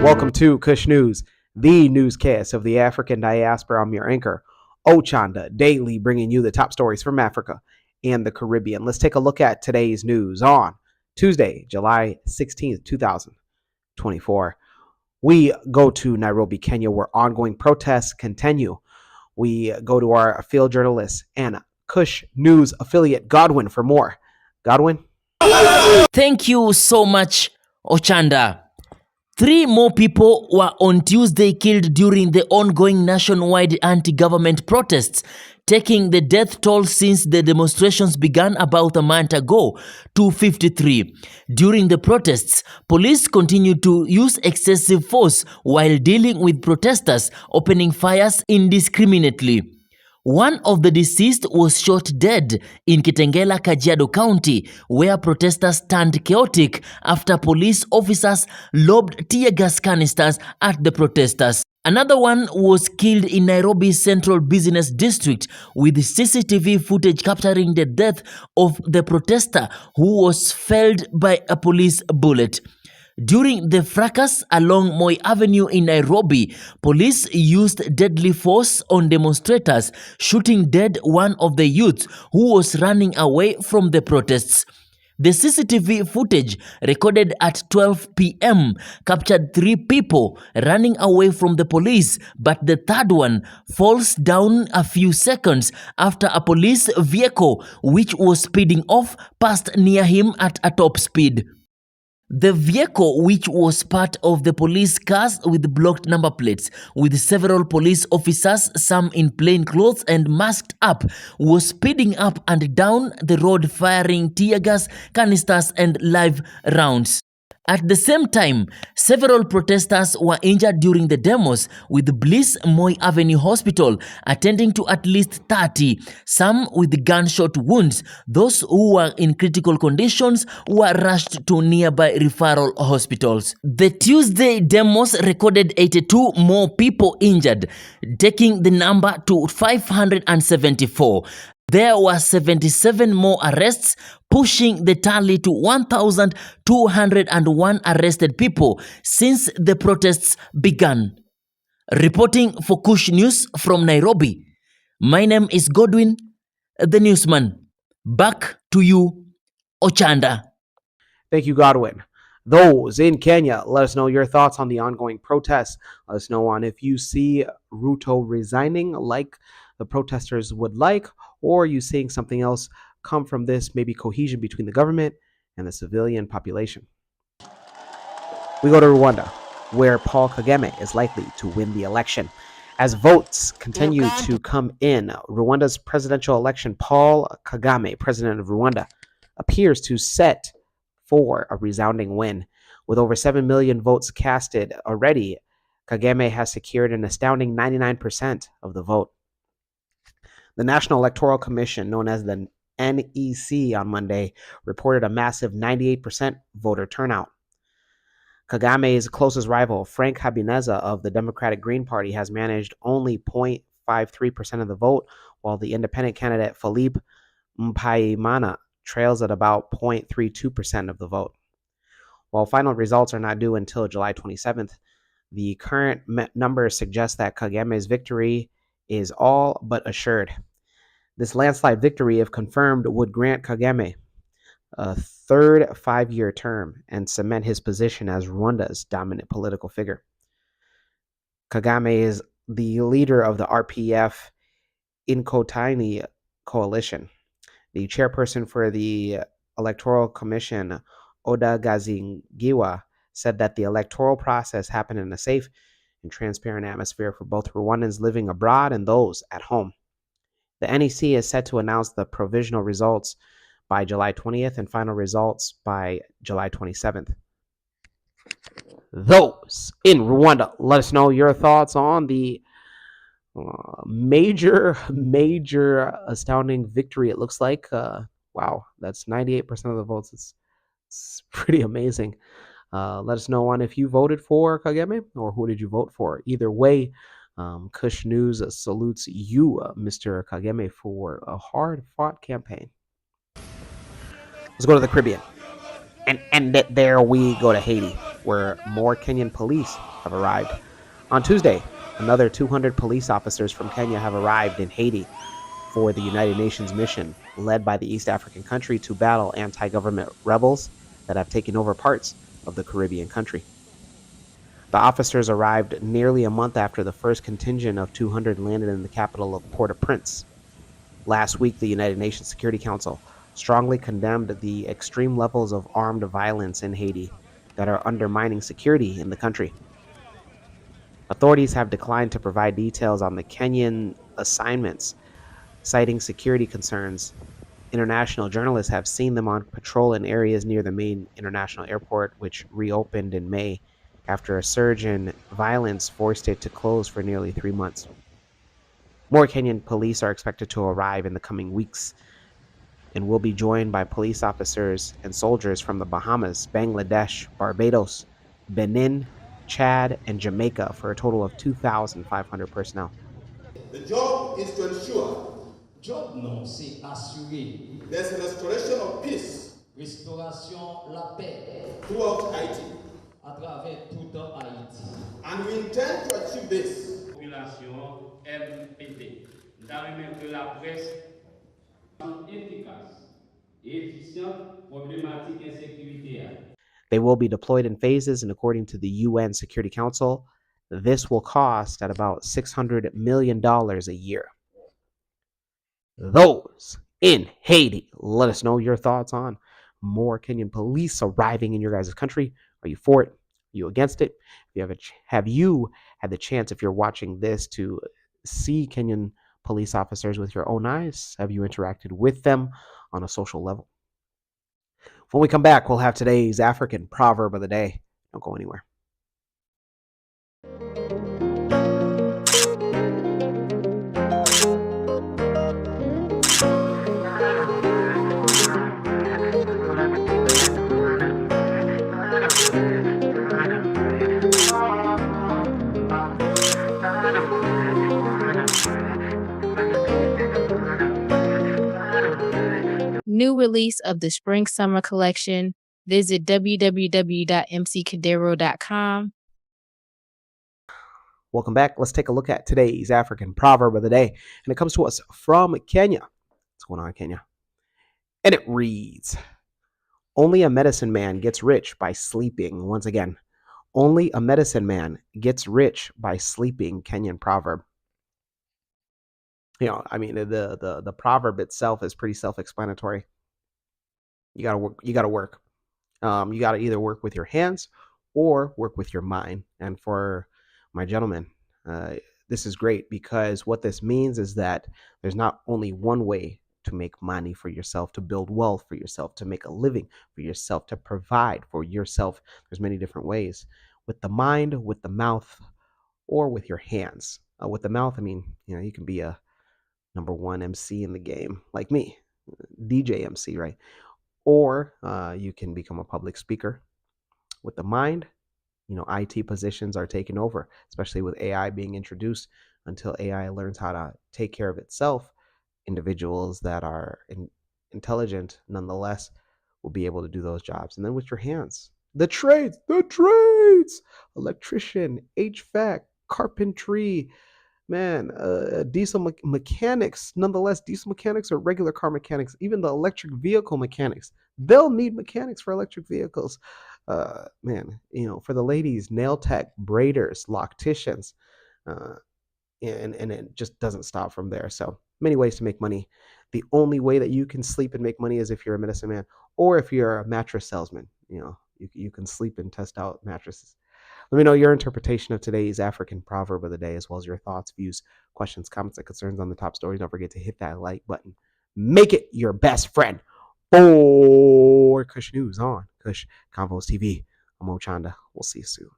Welcome to Kush News, the newscast of the African diaspora. I'm your anchor, Ochanda, daily bringing you the top stories from Africa and the Caribbean. Let's take a look at today's news on Tuesday, July 16th, 2024. We go to Nairobi, Kenya, where ongoing protests continue. We go to our field journalist and Kush News affiliate, Godwin, for more. Godwin? Thank you so much, Ochanda. 3 more people were on Tuesday killed during the ongoing nationwide anti-government protests, taking the death toll since the demonstrations began about a month ago to 53. During the protests, police continued to use excessive force while dealing with protesters, opening fires indiscriminately. One of the deceased was shot dead in Kitengela, Kajiado County, where protesters turned chaotic after police officers lobbed tear gas canisters at the protesters. Another one was killed in Nairobi's Central Business District, with CCTV footage capturing the death of the protester who was felled by a police bullet. During the fracas along Moi Avenue in Nairobi, police used deadly force on demonstrators, shooting dead one of the youths who was running away from the protests. The CCTV footage recorded at 12 p.m. captured 3 people running away from the police, but the third one falls down a few seconds after a police vehicle, which was speeding off, passed near him at a top speed. The vehicle, which was part of the police cars with blocked number plates, with several police officers, some in plain clothes and masked up, was speeding up and down the road firing tear gas, canisters and live rounds. At the same time, several protesters were injured during the demos, with Bliss Moi Avenue Hospital attending to at least 30, some with gunshot wounds. Those who were in critical conditions were rushed to nearby referral hospitals. The Tuesday demos recorded 82 more people injured, taking the number to 574. There were 77 more arrests, pushing the tally to 1,201 arrested people since the protests began. Reporting for Kush News from Nairobi, my name is Godwin, the newsman. Back to you, Ochanda. Thank you, Godwin. Those in Kenya, let us know your thoughts on the ongoing protests. Let us know on if you see Ruto resigning like the protesters would like, or are you seeing something else come from this, maybe cohesion between the government and the civilian population. We go to Rwanda, where Paul Kagame is likely to win the election. As votes continue to come in, Rwanda's presidential election, Paul Kagame, president of Rwanda, appears to set for a resounding win. With over 7 million votes casted already, Kagame has secured an astounding 99% of the vote. The National Electoral Commission, known as the NEC, on Monday reported a massive 98% voter turnout. Kagame's closest rival, Frank Habineza of the Democratic Green Party, has managed only 0.53% of the vote, while the independent candidate Philippe Mpayimana trails at about 0.32% of the vote. While final results are not due until July 27th, the current numbers suggest that Kagame's victory is all but assured. This landslide victory, if confirmed, would grant Kagame a third 5-year term and cement his position as Rwanda's dominant political figure. Kagame is the leader of the RPF Inkotanyi coalition. The chairperson for the Electoral Commission, Oda Gazingiwa, said that the electoral process happened in a safe and transparent atmosphere for both Rwandans living abroad and those at home. The NEC is set to announce the provisional results by July 20th and final results by July 27th. Those in Rwanda, let us know your thoughts on the major astounding victory. It looks like, wow, that's 98% of the votes. It's pretty amazing. Let us know on if you voted for Kagame or who did you vote for. Either way, Kush News salutes you, Mr. Kagame, for a hard-fought campaign. Let's go to the Caribbean. And there we go to Haiti. where more Kenyan police have arrived. On Tuesday, another 200 police officers from Kenya have arrived in Haiti for the United Nations mission led by the East African country to battle anti government rebels that have taken over parts of the Caribbean country. The officers arrived nearly a month after the first contingent of 200 landed in the capital of Port au Prince. Last week, the United Nations Security Council strongly condemned the extreme levels of armed violence in Haiti that are undermining security in the country. Authorities have declined to provide details on the Kenyan assignments, citing security concerns. International journalists have seen them on patrol in areas near the main international airport, which reopened in May after a surge in violence forced it to close for nearly 3 months. More Kenyan police are expected to arrive in the coming weeks and will be joined by police officers and soldiers from the Bahamas, Bangladesh, Barbados, Benin, Chad, and Jamaica for a total of 2,500 personnel. The job is to ensure job non, c'est assurer there's a restoration of peace restauration la paix throughout Haiti à travers tout Haïti. And we intend to achieve this. Population MPT. Nous avons que la presse efficace et efficiente problématique insécurité. They will be deployed in phases, and according to the UN Security Council, this will cost at about $600 million a year. Those in Haiti, let us know your thoughts on more Kenyan police arriving in your guys' country. Are you for it? Are you against it? Have you had the chance, if you're watching this, to see Kenyan police officers with your own eyes? Have you interacted with them on a social level? When we come back, we'll have today's African proverb of the day. Don't go anywhere. New release of the Spring Summer Collection. Visit www.mccadero.com. Welcome back. Let's take a look at today's African proverb of the day. And it comes to us from Kenya. What's going on, Kenya? And it reads, only a medicine man gets rich by sleeping. Once again, only a medicine man gets rich by sleeping. Kenyan proverb. You know, I mean, the proverb itself is pretty self-explanatory. You gotta work. You gotta work. You gotta either work with your hands or work with your mind. And for my gentlemen, this is great, because what this means is that there's not only one way to make money for yourself, to build wealth for yourself, to make a living for yourself, to provide for yourself. There's many different ways. With the mind, with the mouth, or with your hands. With the mouth, I mean, you know, you can be a #1 MC in the game, like me, DJ MC, right? Or you can become a public speaker. With the mind, you know, IT positions are taken over, especially with AI being introduced. Until AI learns how to take care of itself, individuals that are intelligent nonetheless will be able to do those jobs. And then with your hands, the trades, electrician, HVAC, carpentry, man, diesel mechanics. Nonetheless, diesel mechanics or regular car mechanics, even the electric vehicle mechanics, they'll need mechanics for electric vehicles. Man, you know, for the ladies, nail tech, braiders, locticians, and it just doesn't stop from there. So many ways to make money. The only way that you can sleep and make money is if you're a medicine man, or if you're a mattress salesman. You know, you can sleep and test out mattresses. Let me know your interpretation of today's African proverb of the day, as well as your thoughts, views, questions, comments, and concerns on the top stories. Don't forget to hit that like button. Make it your best friend. For Kush News on Kush Convos TV, I'm Ochanda. We'll see you soon.